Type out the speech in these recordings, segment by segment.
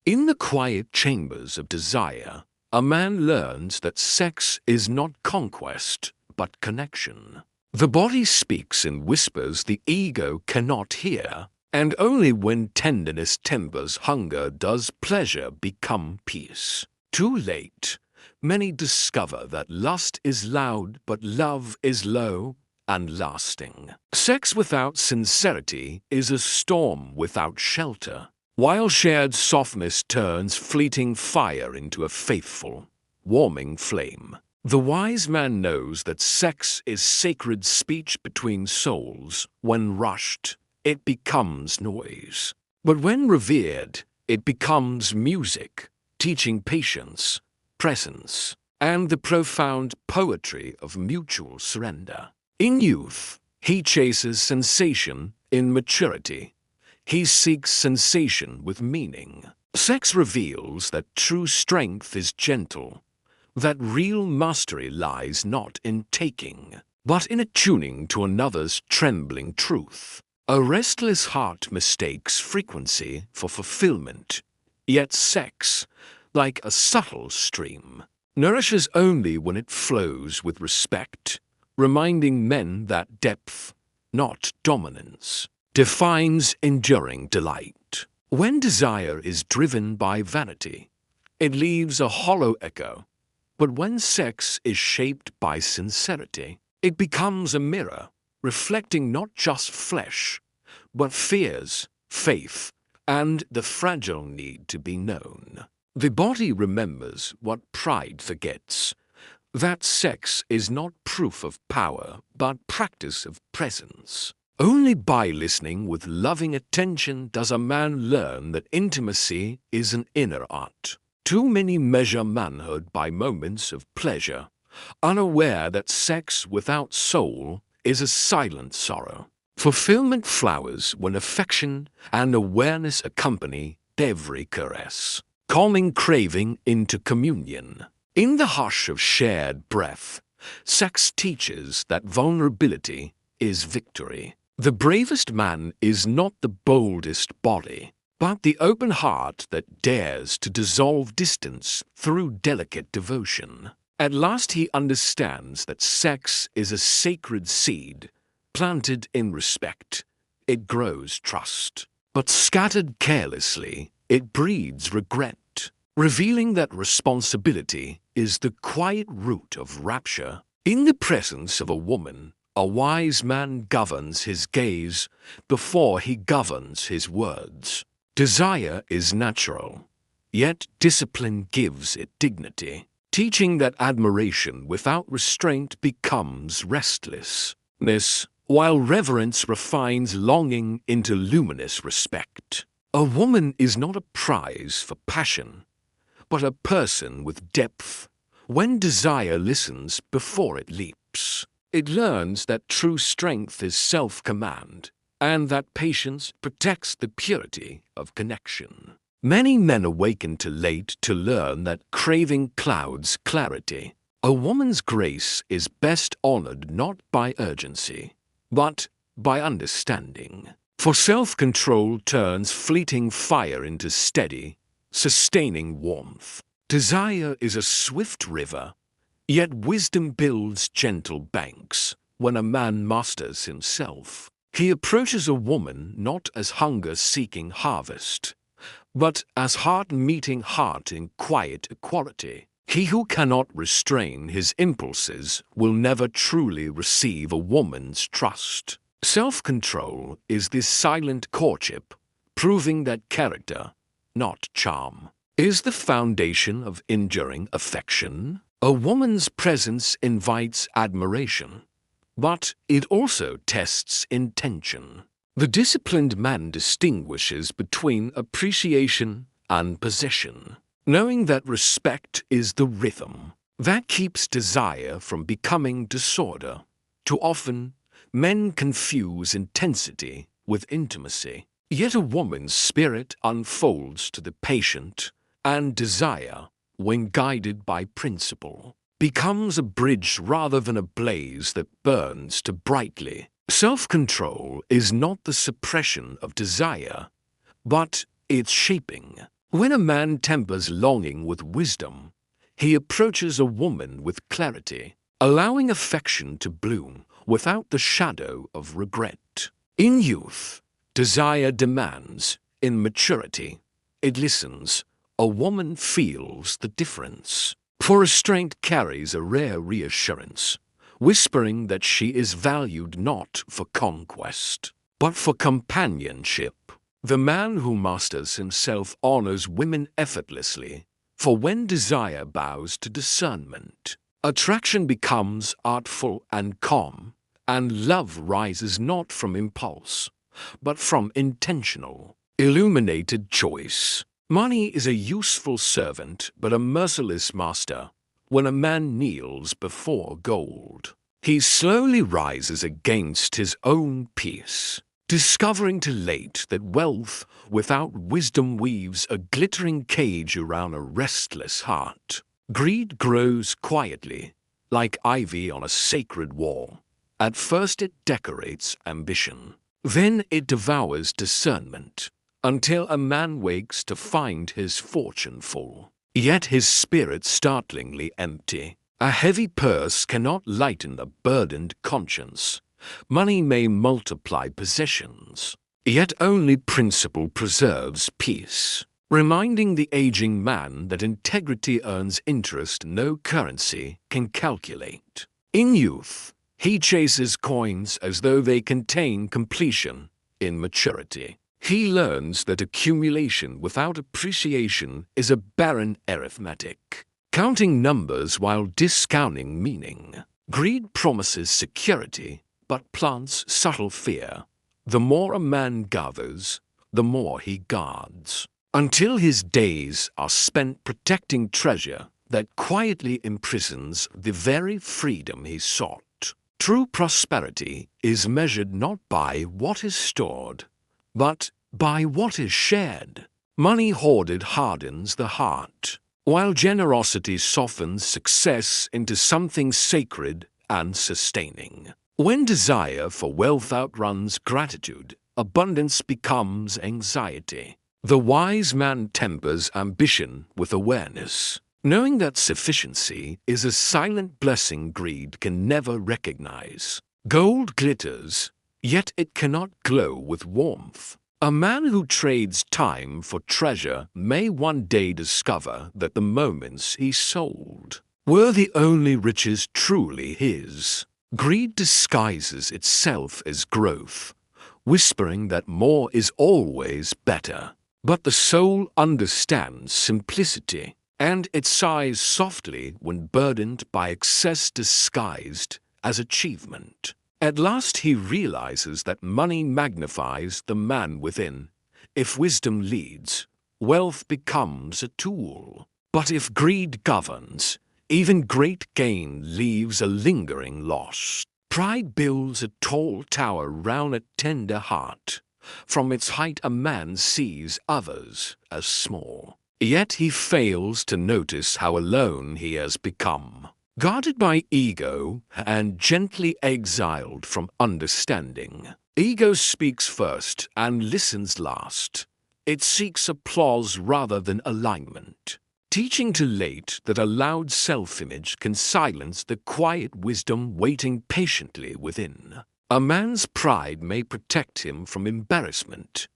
In the quiet chambers of desire, a man learns that sex is not conquest, but connection. The body speaks in whispers the ego cannot hear, and only when tenderness tempers hunger does pleasure become peace. Too late, many discover that lust is loud, but love is low and lasting. Sex without sincerity is a storm without shelter, while shared softness turns fleeting fire into a faithful, warming flame. The wise man knows that sex is sacred speech between souls. When rushed, it becomes noise. But when revered, it becomes music, teaching patience, presence, and the profound poetry of mutual surrender. In youth, he chases sensation. In maturity, he seeks sensation with meaning. Sex reveals that true strength is gentle, that real mastery lies not in taking, but in attuning to another's trembling truth. A restless heart mistakes frequency for fulfillment, yet sex, like a subtle stream, nourishes only when it flows with respect, reminding men that depth, not dominance, defines enduring delight. When desire is driven by vanity, it leaves a hollow echo, but when sex is shaped by sincerity, it becomes a mirror, reflecting not just flesh, but fears, faith, and the fragile need to be known. The body remembers what pride forgets, that sex is not proof of power, but practice of presence. Only by listening with loving attention does a man learn that intimacy is an inner art. Too many measure manhood by moments of pleasure, unaware that sex without soul is a silent sorrow. Fulfillment flowers when affection and awareness accompany every caress, calming craving into communion. In the hush of shared breath, sex teaches that vulnerability is victory. The bravest man is not the boldest body, but the open heart that dares to dissolve distance through delicate devotion. At last he understands that sex is a sacred seed. Planted in respect, it grows trust. But scattered carelessly, it breeds regret, revealing that responsibility is the quiet root of rapture. In the presence of a woman, a wise man governs his gaze before he governs his words. Desire is natural, yet discipline gives it dignity, teaching that admiration without restraint becomes restlessness, while reverence refines longing into luminous respect. A woman is not a prize for passion, but a person with depth. When desire listens before it leaps, it learns that true strength is self-command, and that patience protects the purity of connection. Many men awaken too late to learn that craving clouds clarity. A woman's grace is best honored not by urgency, but by understanding. For self-control turns fleeting fire into steady, sustaining warmth. Desire is a swift river, yet wisdom builds gentle banks. When a man masters himself, he approaches a woman not as hunger-seeking harvest, but as heart-meeting heart in quiet equality. He who cannot restrain his impulses will never truly receive a woman's trust. Self-control is this silent courtship, proving that character, not charm, is the foundation of enduring affection. A woman's presence invites admiration, but it also tests intention. The disciplined man distinguishes between appreciation and possession, knowing that respect is the rhythm that keeps desire from becoming disorder. Too often, men confuse intensity with intimacy, yet a woman's spirit unfolds to the patient, and desire, when guided by principle, becomes a bridge rather than a blaze that burns too brightly. Self-control is not the suppression of desire, but its shaping. When a man tempers longing with wisdom, he approaches a woman with clarity, allowing affection to bloom without the shadow of regret. In youth, desire demands. In maturity, it listens. A woman feels the difference. For restraint carries a rare reassurance, whispering that she is valued not for conquest, but for companionship. The man who masters himself honors women effortlessly, for when desire bows to discernment, attraction becomes artful and calm, and love rises not from impulse, but from intentional, illuminated choice. Money is a useful servant, but a merciless master. When a man kneels before gold, he slowly rises against his own peace, discovering too late that wealth without wisdom weaves a glittering cage around a restless heart. Greed grows quietly, like ivy on a sacred wall. At first it decorates ambition, then it devours discernment, until a man wakes to find his fortune full, yet his spirit startlingly empty. A heavy purse cannot lighten a burdened conscience. Money may multiply possessions, yet only principle preserves peace, reminding the aging man that integrity earns interest no currency can calculate. In youth, he chases coins as though they contain completion. In maturity, he learns that accumulation without appreciation is a barren arithmetic, counting numbers while discounting meaning. Greed promises security, but plants subtle fear. The more a man gathers, the more he guards, until his days are spent protecting treasure that quietly imprisons the very freedom he sought. True prosperity is measured not by what is stored, but by what is shared. Money hoarded hardens the heart, while generosity softens success into something sacred and sustaining. When desire for wealth outruns gratitude, abundance becomes anxiety. The wise man tempers ambition with awareness, knowing that sufficiency is a silent blessing greed can never recognize. Gold glitters, yet it cannot glow with warmth. A man who trades time for treasure may one day discover that the moments he sold were the only riches truly his. Greed disguises itself as growth, whispering that more is always better. But the soul understands simplicity, and it sighs softly when burdened by excess disguised as achievement. At last he realizes that money magnifies the man within. If wisdom leads, wealth becomes a tool. But if greed governs, even great gain leaves a lingering loss. Pride builds a tall tower round a tender heart. From its height a man sees others as small. Yet he fails to notice how alone he has become. Guarded by ego and gently exiled from understanding. Ego speaks first and listens last. It seeks applause rather than alignment, teaching too late that a loud self-image can silence the quiet wisdom waiting patiently within. A man's pride may protect him from embarrassment,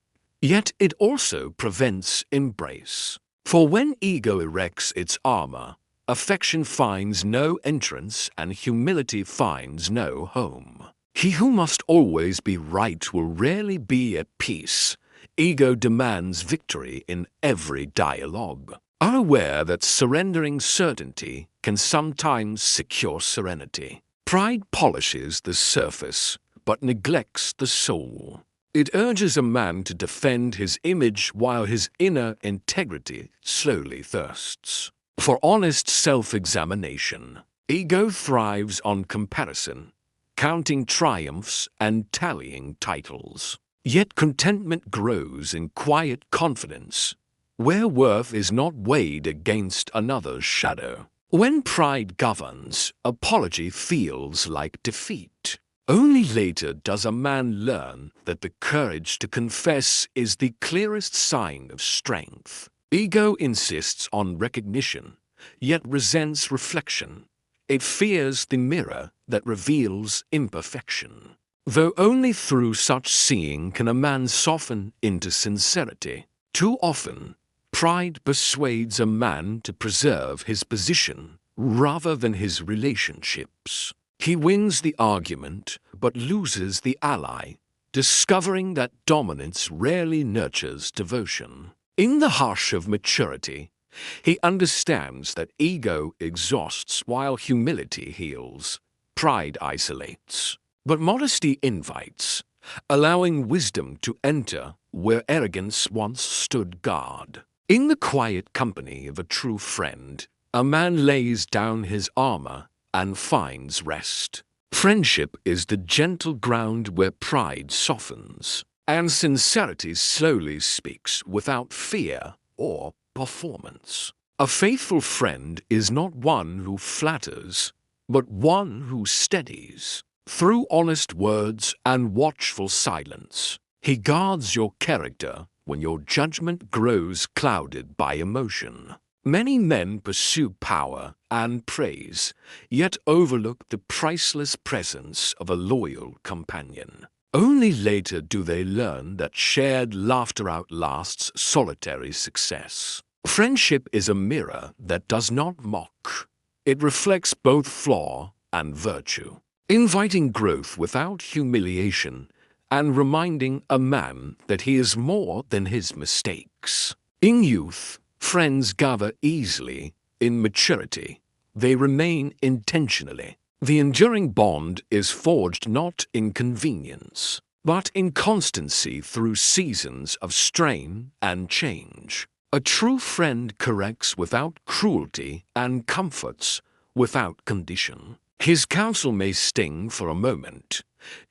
yet it also prevents embrace. For when ego erects its armor, affection finds no entrance and humility finds no home. He who must always be right will rarely be at peace. Ego demands victory in every dialogue, unaware that surrendering certainty can sometimes secure serenity. Pride polishes the surface, but neglects the soul. It urges a man to defend his image while his inner integrity slowly thirsts for honest self-examination. Ego thrives on comparison, counting triumphs and tallying titles. Yet contentment grows in quiet confidence, where worth is not weighed against another's shadow. When pride governs, apology feels like defeat. Only later does a man learn that the courage to confess is the clearest sign of strength. Ego insists on recognition, yet resents reflection. It fears the mirror that reveals imperfection. Though only through such seeing can a man soften into sincerity. Too often, pride persuades a man to preserve his position rather than his relationships. He wins the argument but loses the ally, discovering that dominance rarely nurtures devotion. In the hush of maturity, he understands that ego exhausts while humility heals, pride isolates. But modesty invites, allowing wisdom to enter where arrogance once stood guard. In the quiet company of a true friend, a man lays down his armor and finds rest. Friendship is the gentle ground where pride softens, and sincerity slowly speaks without fear or performance. A faithful friend is not one who flatters, but one who steadies. Through honest words and watchful silence, he guards your character when your judgment grows clouded by emotion. Many men pursue power and praise, yet overlook the priceless presence of a loyal companion. Only later do they learn that shared laughter outlasts solitary success. Friendship is a mirror that does not mock. It reflects both flaw and virtue, inviting growth without humiliation and reminding a man that he is more than his mistakes. In youth, friends gather easily. In maturity, they remain intentionally. The enduring bond is forged not in convenience, but in constancy through seasons of strain and change. A true friend corrects without cruelty and comforts without condition. His counsel may sting for a moment,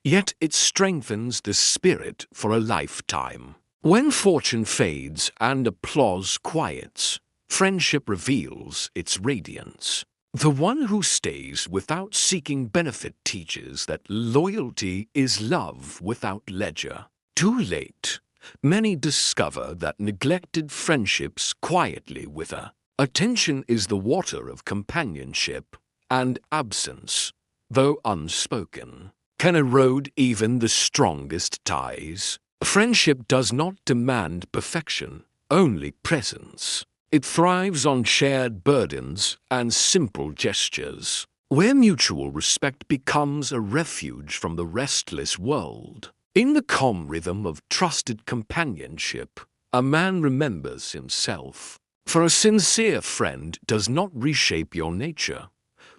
yet it strengthens the spirit for a lifetime. When fortune fades and applause quiets, friendship reveals its radiance. The one who stays without seeking benefit teaches that loyalty is love without ledger. Too late, many discover that neglected friendships quietly wither. Attention is the water of companionship, and absence, though unspoken, can erode even the strongest ties. Friendship does not demand perfection, only presence. It thrives on shared burdens and simple gestures, where mutual respect becomes a refuge from the restless world. In the calm rhythm of trusted companionship, a man remembers himself. For a sincere friend does not reshape your nature,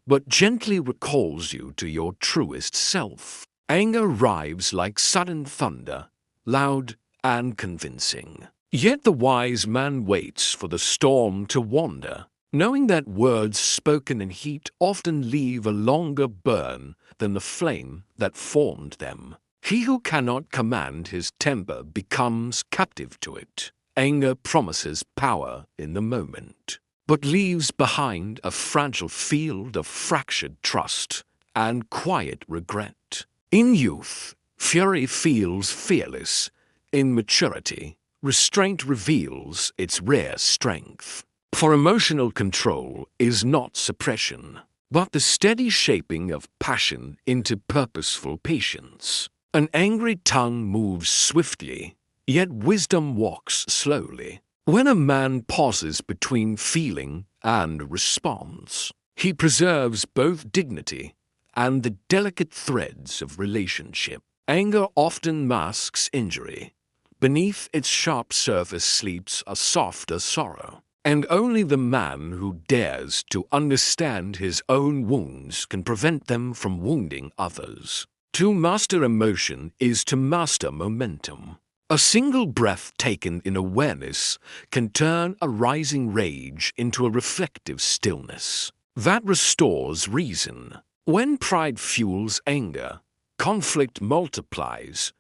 but gently recalls you to your truest self. Anger arrives like sudden thunder, loud and convincing. Yet the wise man waits for the storm to wander, knowing that words spoken in heat often leave a longer burn than the flame that formed them. He who cannot command his temper becomes captive to it. Anger promises power in the moment, but leaves behind a fragile field of fractured trust and quiet regret. In youth, fury feels fearless. In maturity, restraint reveals its rare strength. For emotional control is not suppression, but the steady shaping of passion into purposeful patience. An angry tongue moves swiftly, yet wisdom walks slowly. When a man pauses between feeling and response, he preserves both dignity and the delicate threads of relationship. Anger often masks injury. Beneath its sharp surface sleeps a softer sorrow, and only the man who dares to understand his own wounds can prevent them from wounding others. To master emotion is to master momentum. A single breath taken in awareness can turn a rising rage into a reflective stillness that restores reason. When pride fuels anger, conflict multiplies.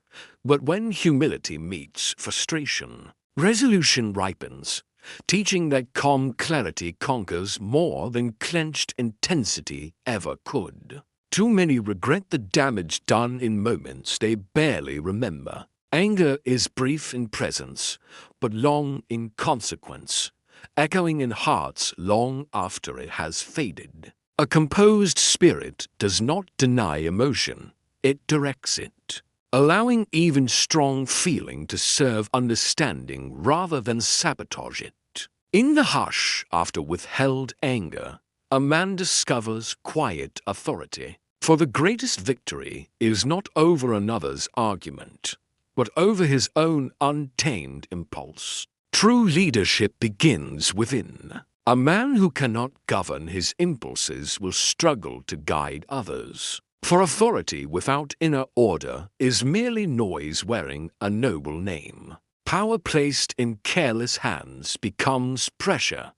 But when humility meets frustration, resolution ripens, teaching that calm clarity conquers more than clenched intensity ever could. Too many regret the damage done in moments they barely remember. Anger is brief in presence, but long in consequence, echoing in hearts long after it has faded. A composed spirit does not deny emotion, it directs it, allowing even strong feeling to serve understanding rather than sabotage it. In the hush after withheld anger, a man discovers quiet authority. For the greatest victory is not over another's argument, but over his own untamed impulse. True leadership begins within. A man who cannot govern his impulses will struggle to guide others. For authority without inner order is merely noise wearing a noble name. Power placed in careless hands becomes pressure,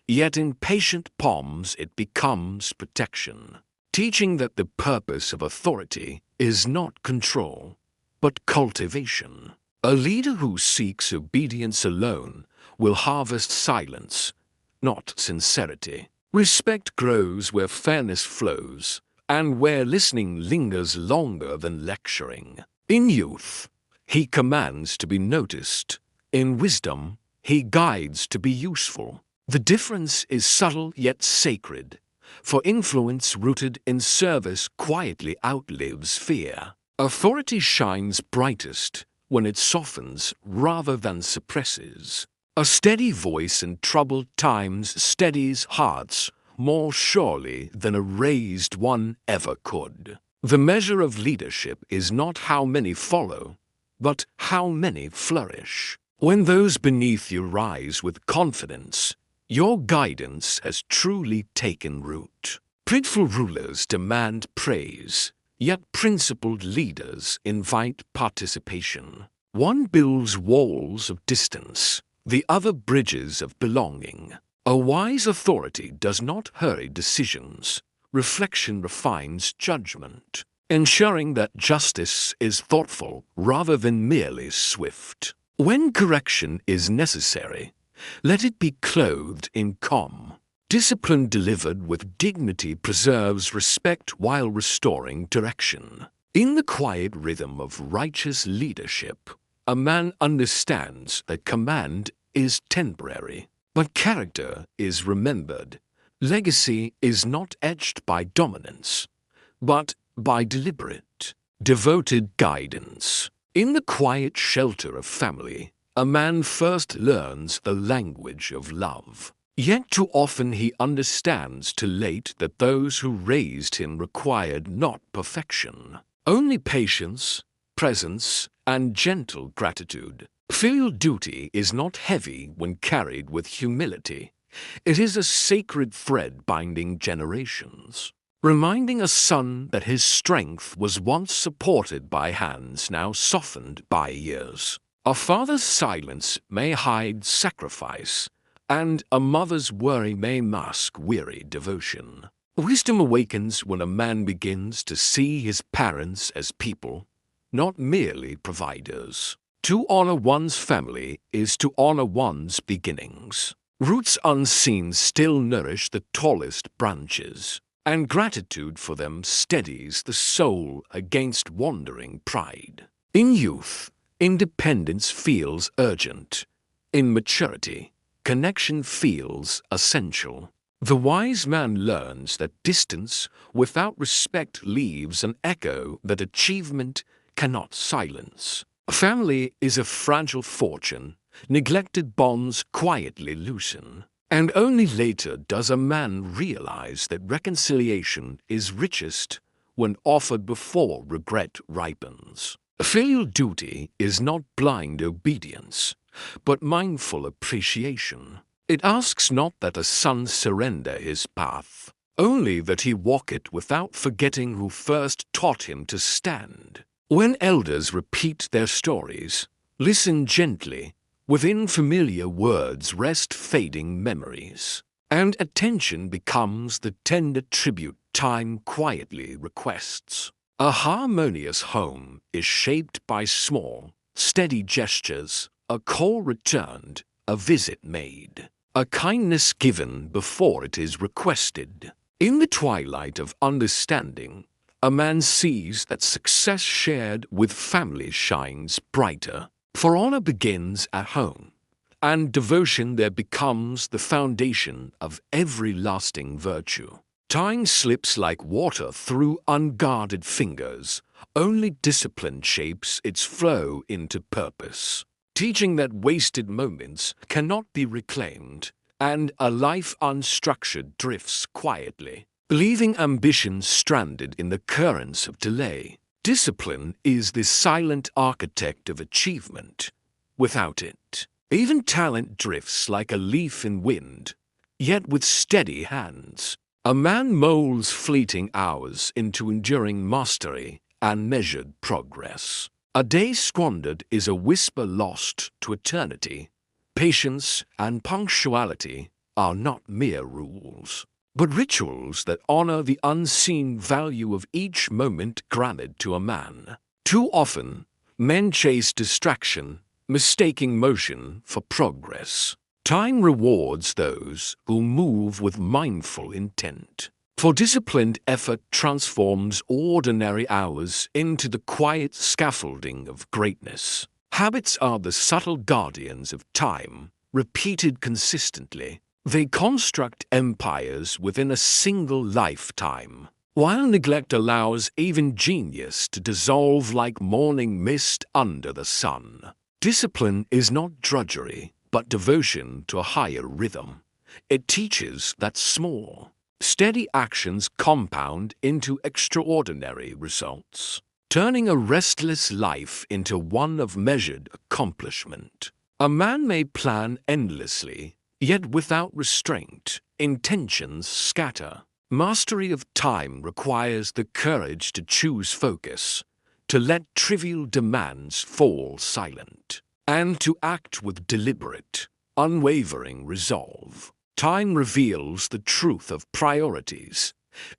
yet in patient palms it becomes protection, teaching that the purpose of authority is not control, but cultivation. A leader who seeks obedience alone will harvest silence, not sincerity. Respect grows where fairness flows, and where listening lingers longer than lecturing. In youth, he commands to be noticed. In wisdom, he guides to be useful. The difference is subtle yet sacred, for influence rooted in service quietly outlives fear. Authority shines brightest when it softens rather than suppresses. A steady voice in troubled times steadies hearts more surely than a raised one ever could. The measure of leadership is not how many follow, but how many flourish. When those beneath you rise with confidence, your guidance has truly taken root. Prideful rulers demand praise, yet principled leaders invite participation. One builds walls of distance, the other bridges of belonging. A wise authority does not hurry decisions. Reflection refines judgment, ensuring that justice is thoughtful rather than merely swift. When correction is necessary, let it be clothed in calm. Discipline delivered with dignity preserves respect while restoring direction. In the quiet rhythm of righteous leadership, a man understands that command is temporary, but character is remembered. Legacy is not etched by dominance, but by deliberate, devoted guidance. In the quiet shelter of family, a man first learns the language of love. Yet too often he understands too late that those who raised him required not perfection, only patience, presence, and gentle gratitude. Filial duty is not heavy when carried with humility. It is a sacred thread binding generations, reminding a son that his strength was once supported by hands now softened by years. A father's silence may hide sacrifice, and a mother's worry may mask weary devotion. Wisdom awakens when a man begins to see his parents as people, not merely providers. To honor one's family is to honor one's beginnings. Roots unseen still nourish the tallest branches, and gratitude for them steadies the soul against wandering pride. In youth, independence feels urgent. In maturity, connection feels essential. The wise man learns that distance without respect leaves an echo that achievement cannot silence. Family is a fragile fortune. Neglected bonds quietly loosen. And only later does a man realize that reconciliation is richest when offered before regret ripens. Filial duty is not blind obedience, but mindful appreciation. It asks not that a son surrender his path, only that he walk it without forgetting who first taught him to stand. When elders repeat their stories, listen gently. Within familiar words rest fading memories, and attention becomes the tender tribute time quietly requests. A harmonious home is shaped by small, steady gestures, a call returned, a visit made, a kindness given before it is requested. In the twilight of understanding, a man sees that success shared with family shines brighter. For honor begins at home, and devotion there becomes the foundation of every lasting virtue. Time slips like water through unguarded fingers. Only discipline shapes its flow into purpose, teaching that wasted moments cannot be reclaimed, and a life unstructured drifts quietly, leaving ambition stranded in the currents of delay. Discipline is the silent architect of achievement. Without it, even talent drifts like a leaf in wind. Yet with steady hands, a man molds fleeting hours into enduring mastery and measured progress. A day squandered is a whisper lost to eternity. Patience and punctuality are not mere rules, but rituals that honor the unseen value of each moment granted to a man. Too often, men chase distraction, mistaking motion for progress. Time rewards those who move with mindful intent. For disciplined effort transforms ordinary hours into the quiet scaffolding of greatness. Habits are the subtle guardians of time, repeated consistently. They construct empires within a single lifetime, while neglect allows even genius to dissolve like morning mist under the sun. Discipline is not drudgery, but devotion to a higher rhythm. It teaches that small, steady actions compound into extraordinary results, turning a restless life into one of measured accomplishment. A man may plan endlessly, yet without restraint, intentions scatter. Mastery of time requires the courage to choose focus, to let trivial demands fall silent, and to act with deliberate, unwavering resolve. Time reveals the truth of priorities.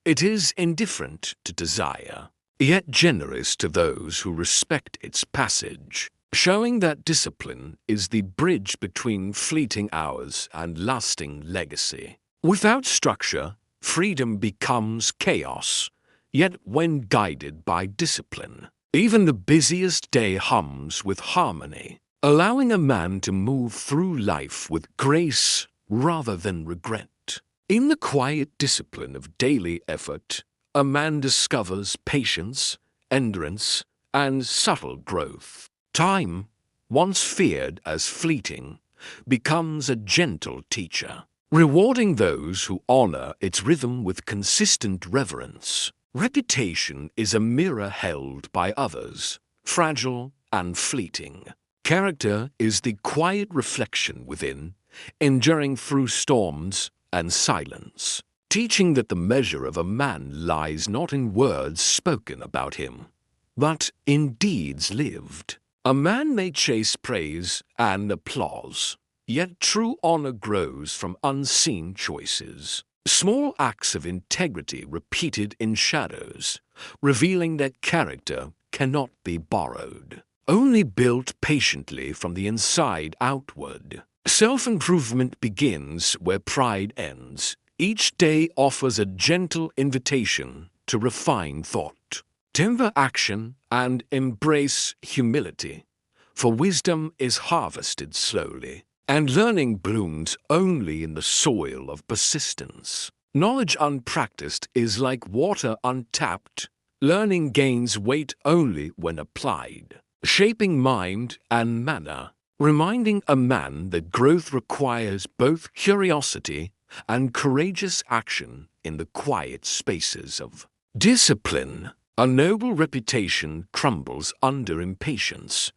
It is indifferent to desire, yet generous to those who respect its passage, showing that discipline is the bridge between fleeting hours and lasting legacy. Without structure, freedom becomes chaos, yet when guided by discipline, even the busiest day hums with harmony, allowing a man to move through life with grace rather than regret. In the quiet discipline of daily effort, a man discovers patience, endurance, and subtle growth. Time, once feared as fleeting, becomes a gentle teacher, rewarding those who honor its rhythm with consistent reverence. Reputation is a mirror held by others, fragile and fleeting. Character is the quiet reflection within, enduring through storms and silence, teaching that the measure of a man lies not in words spoken about him, but in deeds lived. A man may chase praise and applause, yet true honor grows from unseen choices. Small acts of integrity repeated in shadows, revealing that character cannot be borrowed, only built patiently from the inside outward. Self-improvement begins where pride ends. Each day offers a gentle invitation to refine thought, temper action, and embrace humility. For wisdom is harvested slowly, and learning blooms only in the soil of persistence. Knowledge unpracticed is like water untapped. Learning gains weight only when applied, shaping mind and manner, reminding a man that growth requires both curiosity and courageous action in the quiet spaces of discipline. A noble reputation crumbles under impatience,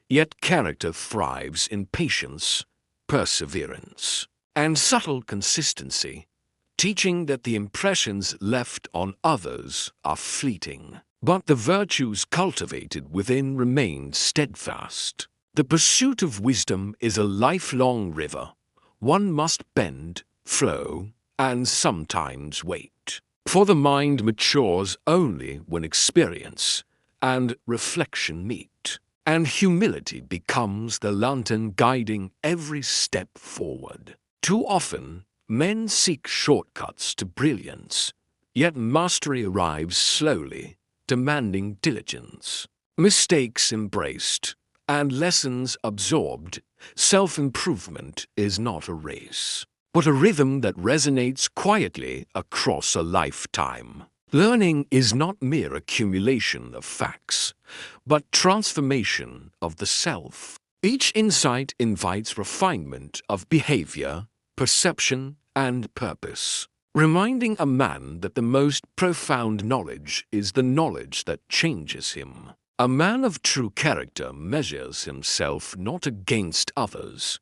yet character thrives in patience, perseverance, and subtle consistency, teaching that the impressions left on others are fleeting, but the virtues cultivated within remain steadfast. The pursuit of wisdom is a lifelong river. One must bend, flow, and sometimes wait. For the mind matures only when experience and reflection meet, and humility becomes the lantern guiding every step forward. Too often, men seek shortcuts to brilliance, yet mastery arrives slowly, demanding diligence. Mistakes embraced and lessons absorbed, self-improvement is not a race, but a rhythm that resonates quietly across a lifetime. Learning is not mere accumulation of facts, but transformation of the self. Each insight invites refinement of behavior, perception, and purpose, reminding a man that the most profound knowledge is the knowledge that changes him. A man of true character measures himself not against others,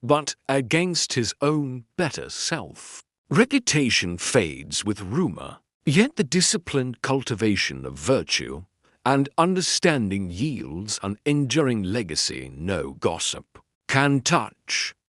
but against his own better self. Reputation fades with rumor, yet the disciplined cultivation of virtue and understanding yields an enduring legacy no gossip can touch.